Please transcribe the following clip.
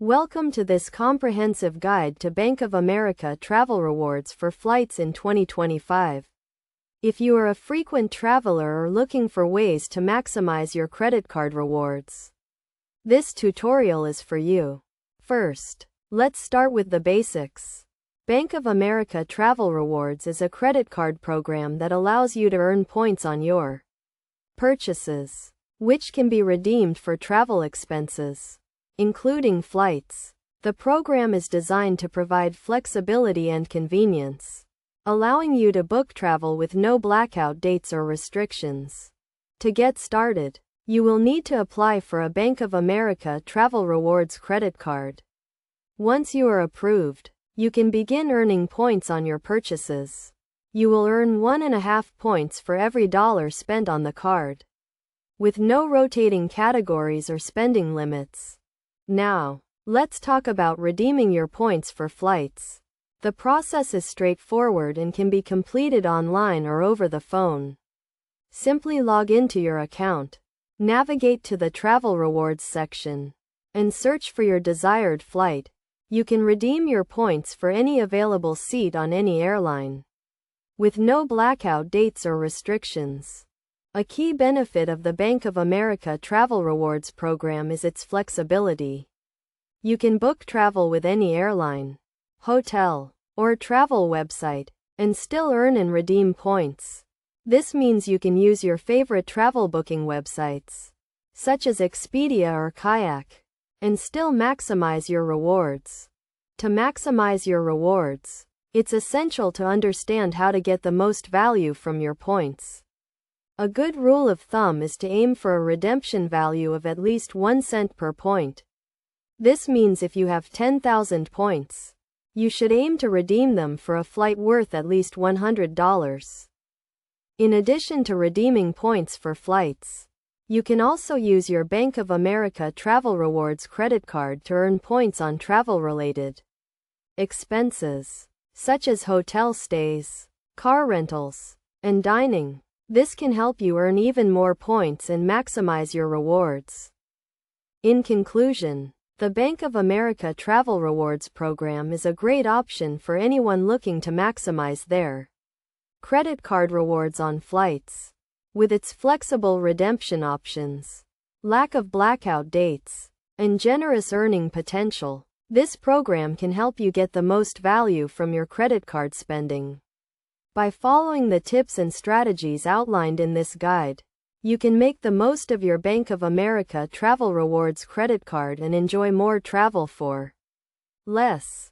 Welcome to this comprehensive guide to Bank of America travel rewards for flights in 2025. If you are a frequent traveler or looking for ways to maximize your credit card rewards, this tutorial is for you. First, let's start with the basics. Bank of America Travel Rewards is a credit card program that allows you to earn points on your purchases, which can be redeemed for travel expenses, including flights. The program is designed to provide flexibility and convenience, allowing you to book travel with no blackout dates or restrictions. To get started, you will need to apply for a Bank of America Travel Rewards credit card. Once you are approved, you can begin earning points on your purchases. You will earn 1.5 points for every dollar spent on the card, with no rotating categories or spending limits. Now, let's talk about redeeming your points for flights. The process is straightforward and can be completed online or over the phone. Simply log into your account, navigate to the Travel Rewards section, and search for your desired flight. You can redeem your points for any available seat on any airline, with no blackout dates or restrictions. A key benefit of the Bank of America Travel Rewards program is its flexibility. You can book travel with any airline, hotel, or travel website, and still earn and redeem points. This means you can use your favorite travel booking websites, such as Expedia or Kayak, and still maximize your rewards. To maximize your rewards, it's essential to understand how to get the most value from your points. A good rule of thumb is to aim for a redemption value of at least 1 cent per point. This means if you have 10,000 points, you should aim to redeem them for a flight worth at least $100. In addition to redeeming points for flights, you can also use your Bank of America Travel Rewards credit card to earn points on travel-related expenses, such as hotel stays, car rentals, and dining. This can help you earn even more points and maximize your rewards. In conclusion, the Bank of America Travel Rewards program is a great option for anyone looking to maximize their credit card rewards on flights. With its flexible redemption options, lack of blackout dates, and generous earning potential, this program can help you get the most value from your credit card spending. By following the tips and strategies outlined in this guide, you can make the most of your Bank of America Travel Rewards credit card and enjoy more travel for less.